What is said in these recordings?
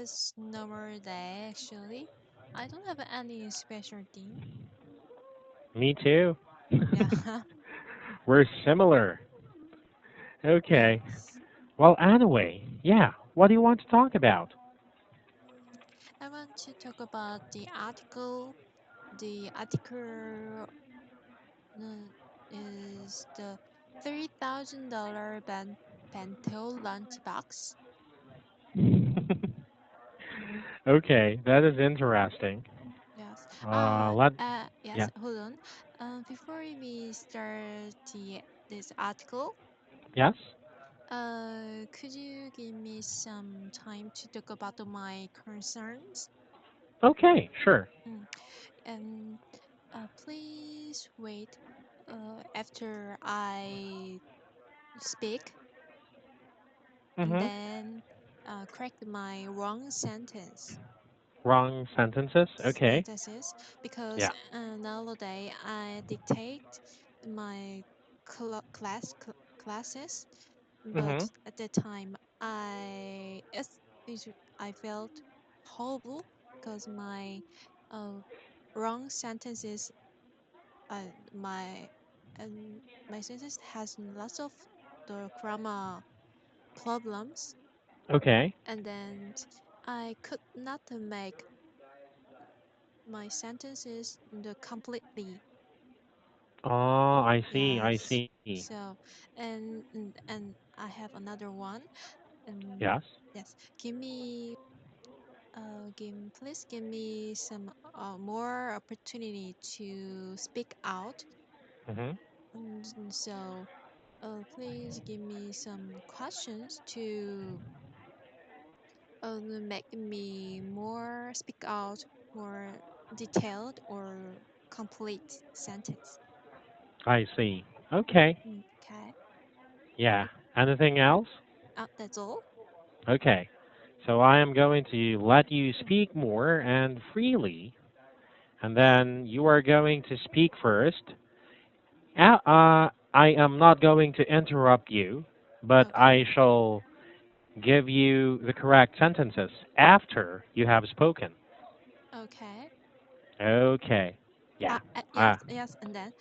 is normal day actually. I don't have any special thing. Me too. Yeah. We're similar. Okay. Yes. Well, anyway, yeah. What do you want to talk about? I want to talk about the article. The article is the $3,000 bento lunchbox. Okay, that is interesting. Yes. Let Yes. yeah. Hold on. Before we start this article, Yes. could you give me some time to talk about my concerns? Okay, sure. Mm. And please wait after I speak, and Mhm. then correct my wrong sentence. Wrong sentences. Okay. Sentences because Yeah. nowadays I dictate my classes, but Mhm. at that time I felt horrible because my uh, wrong sentences uh, my and my sentence has lots of the grammar problems, Okay. and then I could not make my sentences the completely. Oh, I see. I Yes. see. So, and I have another one. And Yes. yes, please give me some more opportunity to speak out. Mhm. And so, please give me some questions to make me more speak out more detailed or complete sentence. I see. Okay. Okay. Yeah. Anything else? That's all. Okay. So I am going to let you speak more and freely, and then you are going to speak first. I am not going to interrupt you, but I Okay. shall give you the correct sentences after you have spoken. Okay. Okay. Yeah. Yes, yes, and then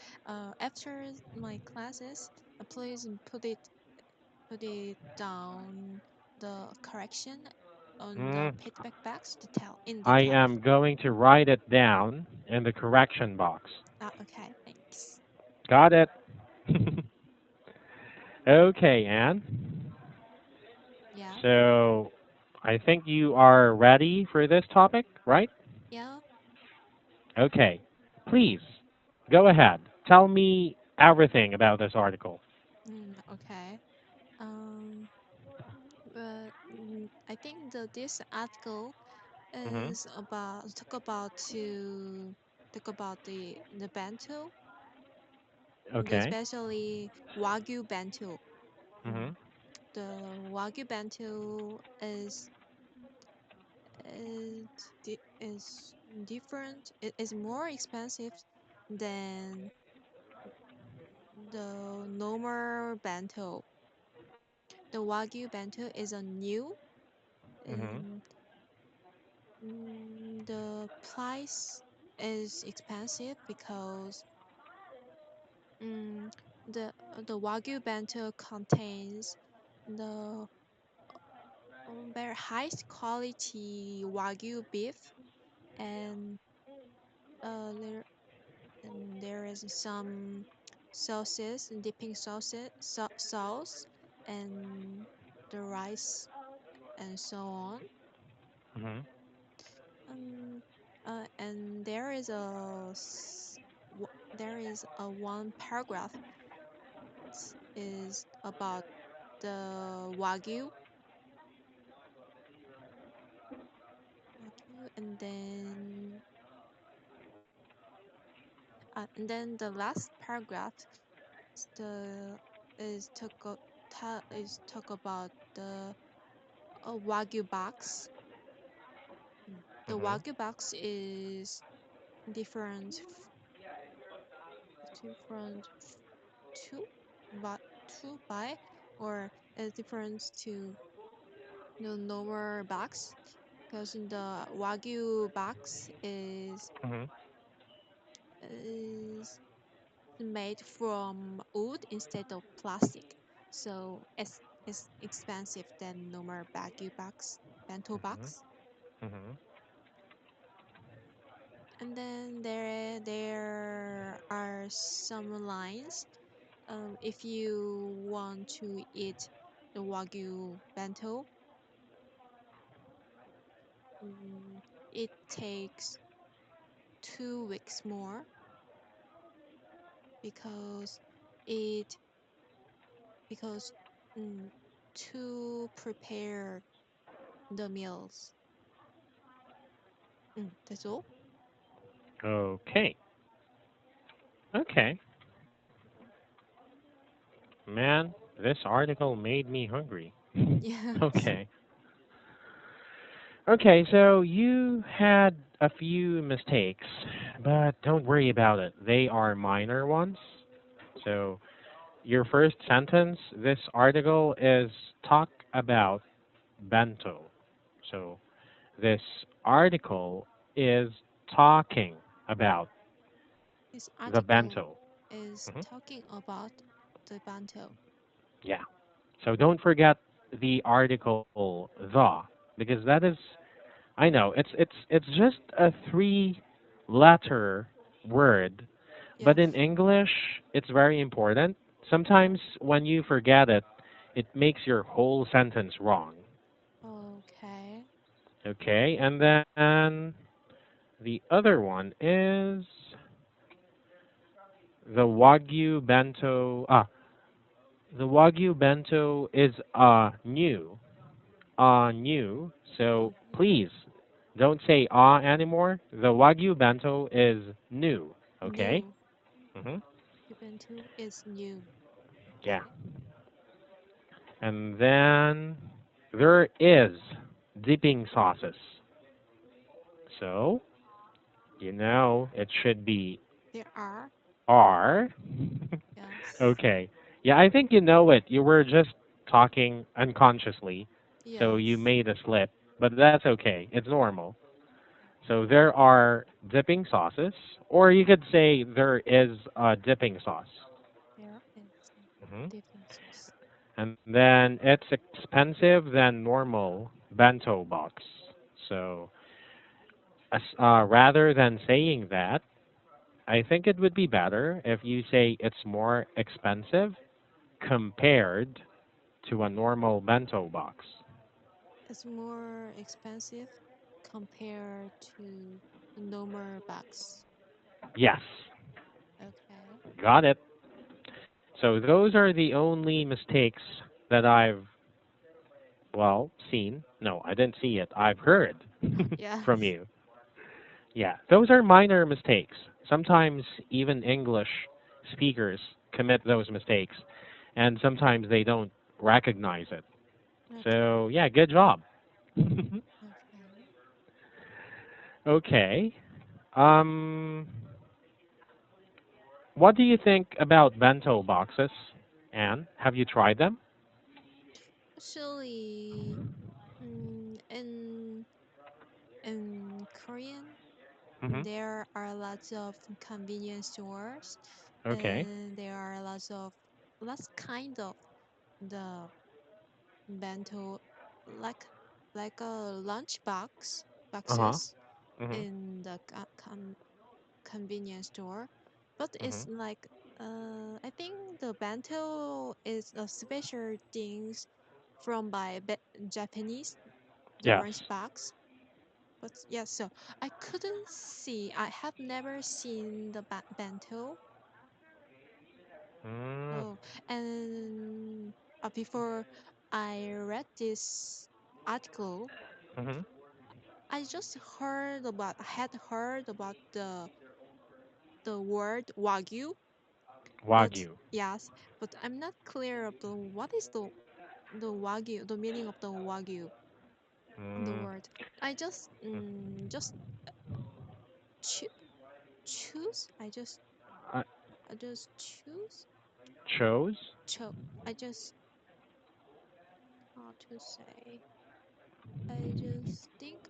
after my classes, please put it down the correction on the mm, feedback box detail in I detail. am going to write it down in the correction box. Okay, thanks. Got it? Okay, Anne. Yeah, So I think you are ready for this topic, right? yeah. Okay. Please, go ahead. Tell me everything about this article. Okay. Um, I think this article Hmm. is about talk about the bento, Okay. especially wagyu bento. Mm, Hmm. the wagyu bento is is different. It is more expensive than the normal bento. The wagyu bento is a new, Hmm. and the price is expensive because mm, the wagyu bento contains the very high quality wagyu beef, and there there is some sauces and dipping sauce and the rice and so on. Hmm. Um, and there is a one paragraph is about the wagyu, and then the last paragraph is the is talk about the wagyu box. The Hmm. wagyu box is different different to but to buy or is different to the normal box. because the wagyu box Hmm. is made from wood instead of plastic, so it's expensive than normal wagyu box, bento Hmm. box. Hmm. And then there are some lines. If you want to eat the wagyu bento, mm, it takes 2 weeks more because it because mm, to prepare the meals. That's all. Okay. Okay. Man, this article made me hungry. Yes. Okay. Okay, so you had a few mistakes, but don't worry about it. They are minor ones. So, your first sentence, this article is talk about bento. So, this article is talking about This the article bento. is Hmm. talking about the bento. Yeah. So don't forget the article the, because that is, I know it's just a three letter word, Yeah. but in English it's very important. Yeah. Sometimes when you forget it, it makes your whole sentence wrong. Okay. Okay, and then the other one is the Wagyu bento. The Wagyu bento is new. New. So Mm-hmm. please don't say anymore. The Wagyu bento is new. Okay? New. Hmm. Ubuntu is new. Yeah. Okay. And then there is dipping sauces. So, it should be There are. R. Yes. Okay. Yeah, I think you know it. You were just talking unconsciously, so you Yes. made a slip, but that's okay. It's normal. So Okay. there are dipping sauces, or you could say there is a dipping sauce. There is Hmm. dipping sauce. And then it's expensive than normal bento box. So rather than saying that, I think it would be better if you say it's more expensive compared to a normal bento box. It's more expensive compared to the normal box. Yes, Okay. got it. So those are the only mistakes that I've, well, seen. No, I didn't see it. I've heard from Yes. you. Yeah, those are minor mistakes. Sometimes even English speakers commit those mistakes, and sometimes they don't recognize it. Okay. So, yeah, good job. Okay. Okay. Um, what do you think about bento boxes? Anne, have you tried them? Actually, in Korean, Hmm. there are lots of convenience stores, Okay. and there are lots kind of the bento, like a lunch Uh huh. boxes Mhm. in the convenience store, but it's Mhm. like I think the bento is a special things from by Japanese, the Yes. lunch box. But yeah, so I couldn't see. I have never seen the bento. Mm. Oh, and before I read this article, Mhm. I had heard about the word wagyu, but Wagyu. yes, but I'm not clear of the what is the wagyu, the meaning of the wagyu, the Mm. word. I just cho- choose. I I just choose. chose. Cho. I just how to say. I just think.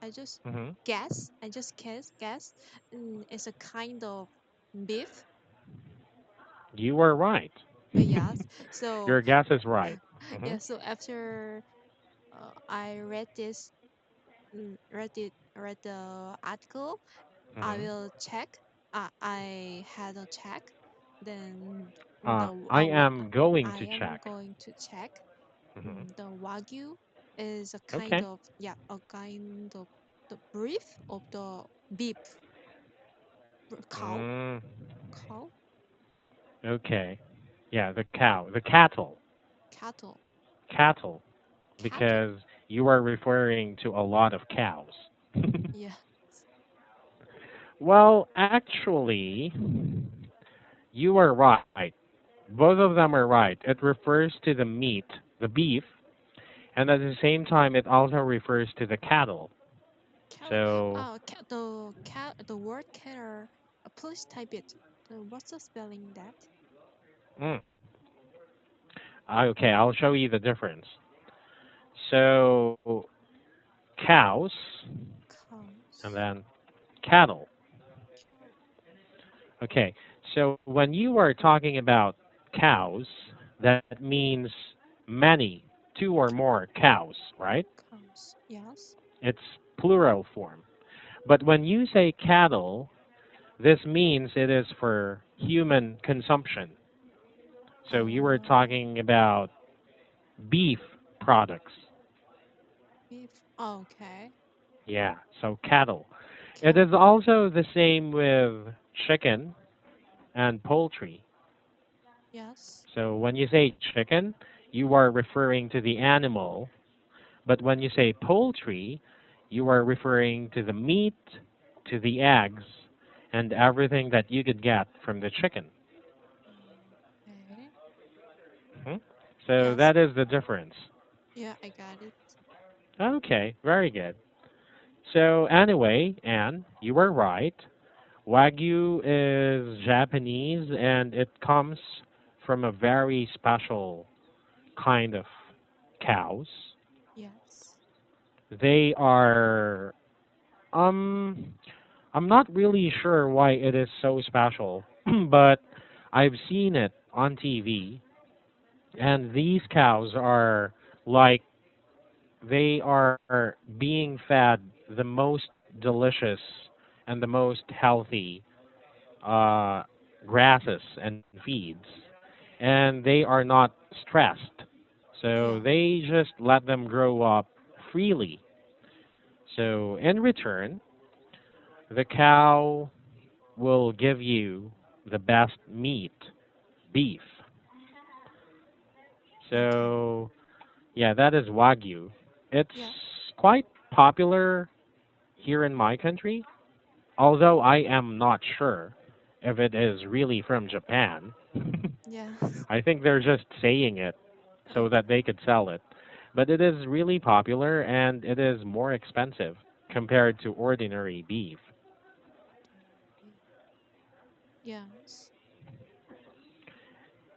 I just Hmm. guess. I just guess. It's a kind of beef. You were right. Yes. So Your guess is yeah, right. Hmm. yeah. So after I read this, read the article, I Hmm. will check. I had a check. Then I am going I to am check. going to check. Hmm. The wagyu is a kind Okay. of, yeah, a kind of the beef of the beef, cow, Mm, cow, okay. Yeah, the cow, the cattle, cattle, cattle, cattle. because you are referring to a lot of cows. Yeah. Well, actually, you are right. Both of them are right. It refers to the meat, the beef, and at the same time, it also refers to the cattle. Cattle. So, The word cattle. Please type it. What's the spelling that? mm, okay, I'll show you the difference. So, cows and Cows. then cattle. Cattle. Okay, so when you are talking about cows, that means many, two or more cows, right? Cows. Yes. It's plural form. But when you say cattle, this means it is for human consumption. So you were Uh, talking about beef products. beef. Okay. Yeah, so cattle. It is Cattle. also the same with chicken and poultry. Yes. So when you say chicken, you are referring to the animal, but when you say poultry, you are referring to the meat, to the eggs, and everything that you could get from the chicken. Okay. Hmm. So Yes. that is the difference. Yeah, I got it. Okay, very good. So anyway, Anne, you were right. Wagyu is Japanese and it comes from a very special kind of cows. Yes. They are um I'm not really sure why it is so special, but I've seen it on TV and these cows are like they are being fed the most delicious and the most healthy uh, grasses and feeds, and they are not stressed. So Yeah. they just let them grow up freely. So in return, the cow will give you the best meat, beef. Okay. So yeah, that is Wagyu. It's Yeah. quite popular here in my country, although I am not sure if it is really from Japan. Yeah. I think they're just saying it so that Okay. they could sell it. But it is really popular and it is more expensive compared to ordinary beef. Ordinary. Yes.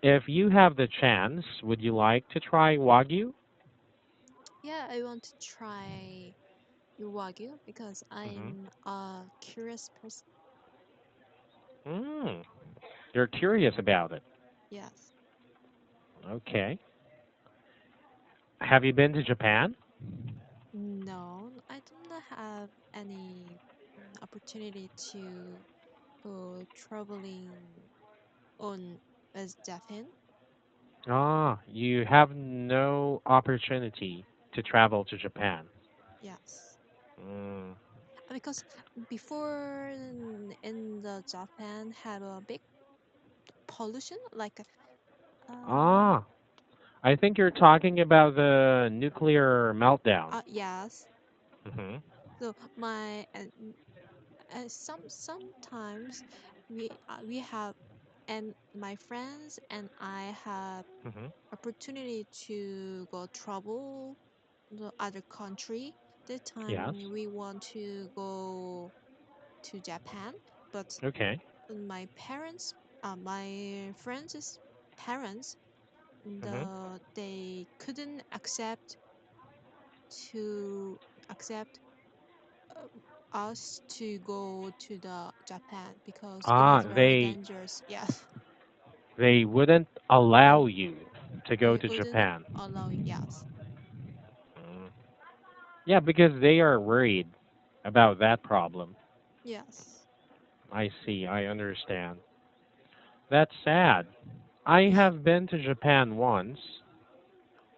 If you have the chance, would you like to try Wagyu? Yeah, I want to try Wagyu because Hmm. I'm a curious person. Mm, you're curious about it. Yes. Okay. Have you been to Japan? No, I do not have any opportunity to traveling on as Japan. Ah, you have no opportunity to travel to Japan. Yes. Mm. Because before in the Japan have a big pollution like Ah, I think you're talking about the nuclear meltdown. yes. Hmm. So sometimes we have, and my friends and I have Hmm. opportunity to go travel the other country. This Yes. time we want to go to Japan, but Okay. my friends' parents, Hmm. they couldn't accept to accept. us to go to the Japan because it Ah, is very dangerous. Yes, they wouldn't they allow you to go they to wouldn't Japan. allow. Yes, Mm. Yeah, because they are worried about that problem. yes, I see. I understand. That's sad. I yeah, have been to Japan once,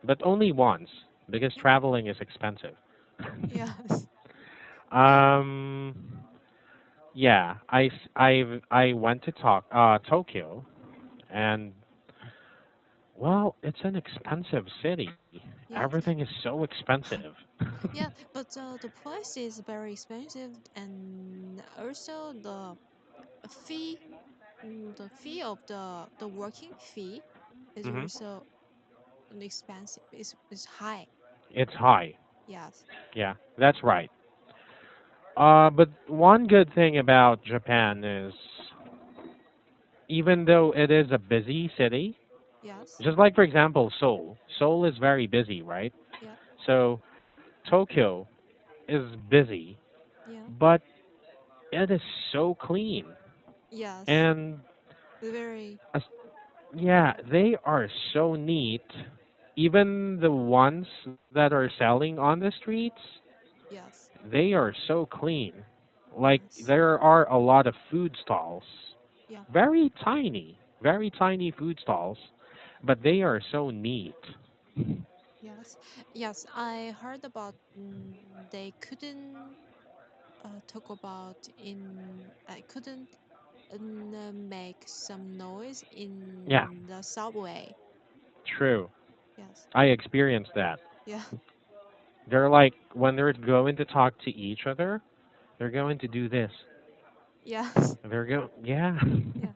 but only once because traveling is expensive. yes, yeah, um, yeah, I went to Tokyo, and well, it's an expensive city. yes, Everything is so expensive. yeah. But the price is very expensive, and also fee, the fee of the working fee is Hmm. also expensive. Is high. It's high. Yes, Yeah, that's right. But one good thing about Japan is even though it is a busy city, yes, just like for example Seoul. Seoul is very busy, right? yeah, So Tokyo is busy, yeah, but it is so clean. yes, And very, as- yeah, they are so neat. Even the ones that are selling on the streets, yes, they are so clean. Like yes, there are a lot of food stalls, yeah, very tiny food stalls, but they are so neat. yes, yes. I heard about they couldn't talk about in I couldn't make some noise Yeah, in the subway. true. Yes, I experienced that. yeah, They're like when they're going to talk to each other, they're going to do this. yes, Yeah. yeah.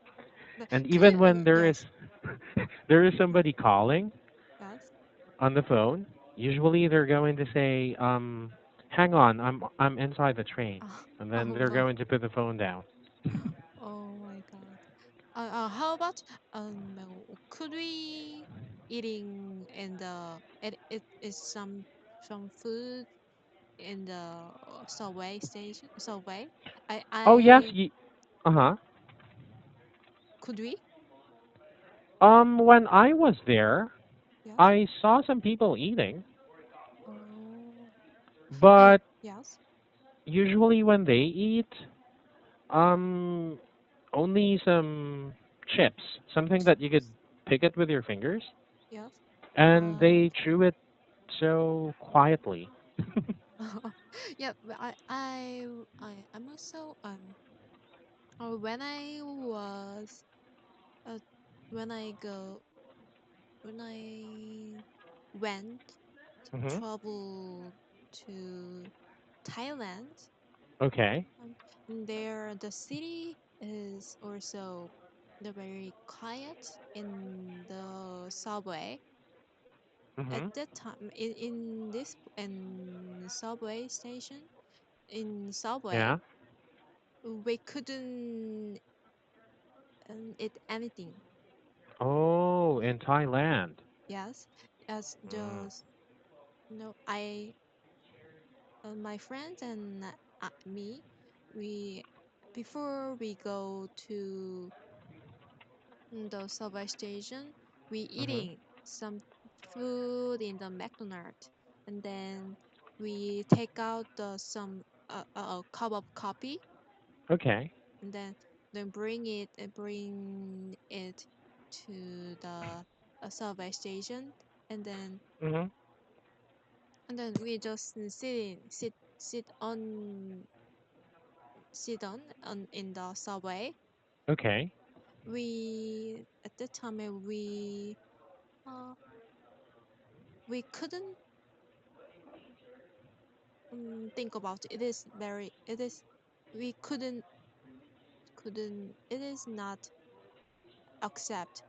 The, And could you? even when there is Yes, there is somebody calling yes. on the phone, usually they're going to say, hang on, I'm inside the train. Ah, And then oh they're no. going to put the phone down. Oh my God. How about could we eating in the it is some food in the subway? Oh yes, I uh-huh. could we? When I was there, Yes. I saw some people eating, Oh, I but yes, usually when they eat, um, only some chips, something that you could pick it with your fingers, yes. and Uh, they chew it so quietly. yeah. But I'm also when I was uh when I go when I went Hmm. travel to Thailand, Okay. there the city is also the very quiet in the subway. At Hmm. that time, in this in subway station, in subway, Yeah. we couldn't eat anything. Oh, in Thailand. Yes, as Mm. just I my friends and me, we before we go to the subway station, we Hmm. eating some food in the McDonald's, and then we take out some a cup of coffee, Okay. and then bring it to the subway station, and then Hmm. we just sit on in the subway. Okay. We at that time uh, we couldn't think about it. It is very it is we couldn't it is not accept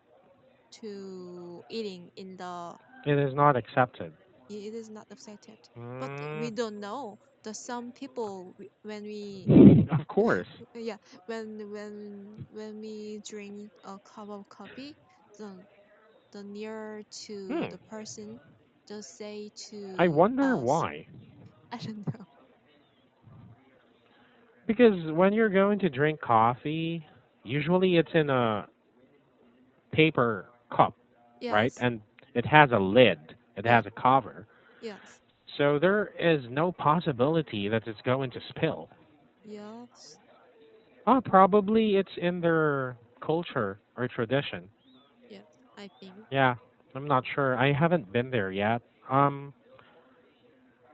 to eating in the It is not accepted. it is not accepted. But we Mm. don't know the some people when we Of course. yeah when we drink a cup of coffee, the near to Hmm. the person just say I to wonder us why. I don't know. Because when you're going to drink coffee, usually it's in a paper cup, right? Yes, And it has a lid, it yeah, has a cover. yes, So there is no possibility that it's going to spill. yes, Oh, probably it's in their culture or tradition. yes, I think. Yeah, I'm not sure. I haven't been there yet.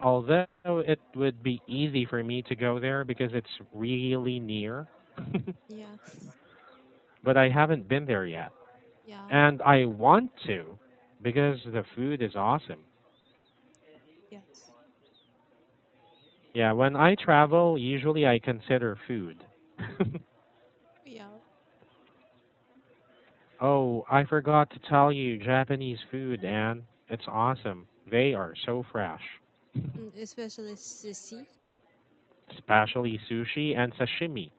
Although it would be easy for me to go there because it's really near, Yes, but I haven't been there yet. yeah, And I want to because the food is awesome. yes, Yeah, when I travel, usually I consider food. yeah. Oh, I forgot to tell you Japanese food, and it's awesome. They are so fresh, Especially sushi, especially sushi and sashimi.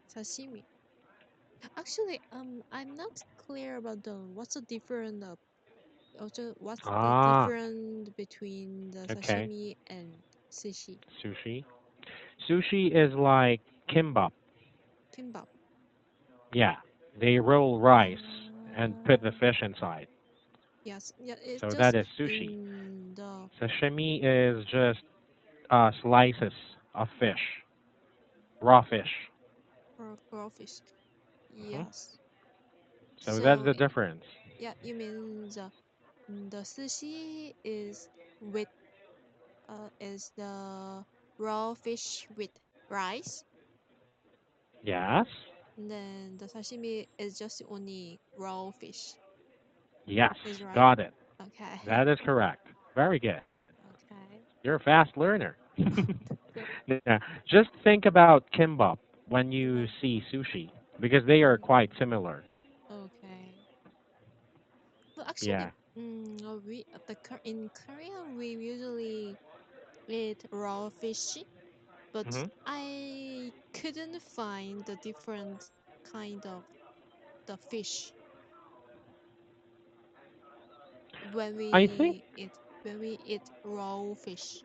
sashimi. Actually, I'm not clear about the what's the difference of also what's the Ah, difference between the okay. sashimi and sushi, Sushi. Sushi is like kimbap. kimbap. Yeah, they roll rice and put the Uh, fish inside. yes, yeah, it's So that just is sushi. in the Sashimi is just slices of fish, raw fish. raw fish. Hmm. Yes. So that's So the difference. yeah, you mean the sushi is with is the raw fish with rice, Yes? and then the sashimi is just only raw fish. Yes, Is right? got it. Okay. That is correct. Very good. Okay. You're a fast learner. Good. Yeah. Just think about kimbap when you Kimbap. see sushi because they are quite Mm, similar. okay. But actually, Yeah. we in Korea we usually eat raw fish, but Hmm. I couldn't find the different kind of the fish when I think, we eat raw fish.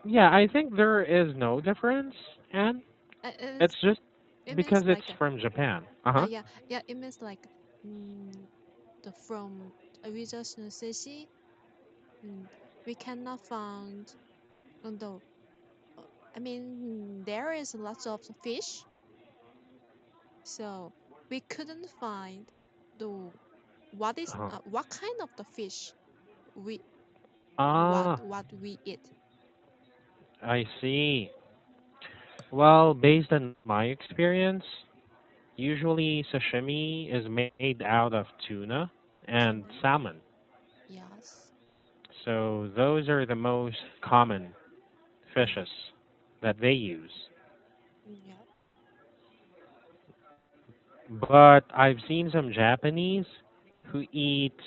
yeah, I think there is no difference, and It's it's just it because means it's like from Japan. Uh huh. yeah, yeah, it means like mm, the from we just sushi. Mm, we cannot find on the I mean there is lots of fish, so we couldn't find the Uh-huh. what kind of the fish we Ah, what we eat. I see. Well, based on my experience, usually sashimi is made out of tuna and Tuna. salmon. Yes. So those are the most common Yeah. fishes that they use. Yeah. But I've seen some Japanese who eats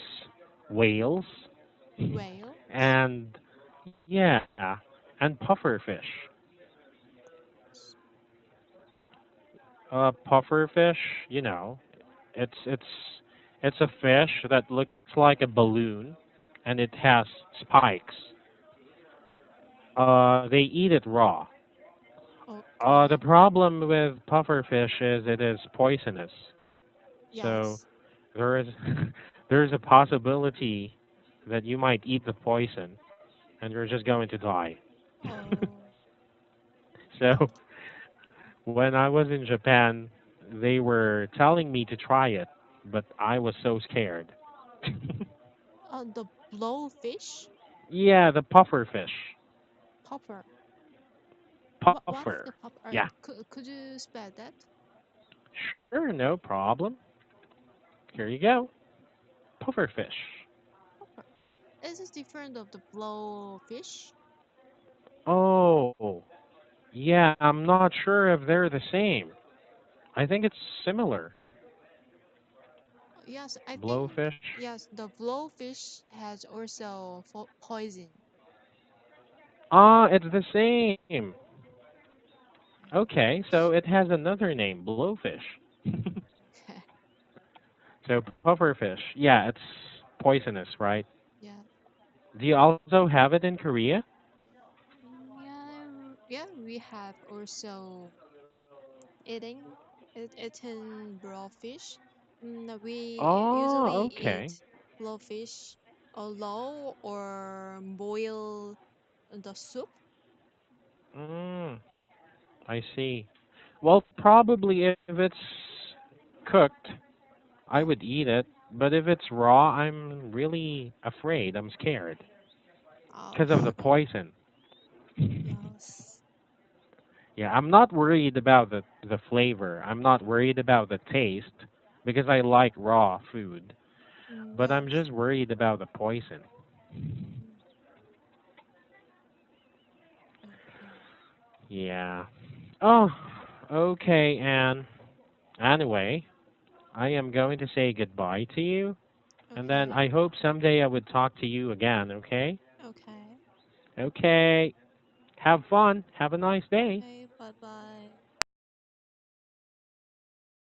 whales Whales. and yeah, and puffer fish. Puffer fish, you know, it's it's a fish that looks like a balloon and it has spikes. They eat it raw. The Okay. problem with puffer fish is it is poisonous. So Yes. there is there's a possibility that you might eat the poison and you're just going to die. Oh. So when I was in Japan, they were telling me to try it, but I was so scared. The blowfish. Yeah, the puffer fish. Popper. What is Puffer. the popper? Yeah. Could you spell that? Sure, no problem. Here you go. Puffer fish. Popper. Is it different of the blowfish? Oh, yeah, I'm not sure if they're the same. I think it's similar. Yes, I think Blowfish. yes. The blowfish has also poison. Ah, it's the same. Okay, so Yes. it has another name, blowfish. Okay. So pufferfish. Yeah, it's poisonous, right? Yeah. Do you also have it in Korea? Yeah. Yeah. We have also. eating eating raw fish. We Oh, usually okay. eat raw fish or raw or boil the soup. Mm, I see. Well, probably if it's cooked, I would Yeah. eat it. But if it's raw, I'm really afraid. I'm scared Oh, because of the poison. yes. Yeah, I'm not worried about the flavor. I'm not worried about the taste because I like raw food. But I'm Yes. just worried about the poison. Mm, okay. Yeah. Oh, okay, Anne. Anyway, I am going to say goodbye to you, and then Okay. I hope someday I would talk to you again, okay? Okay. Okay. Have fun. Have a nice day. Okay. Bye bye.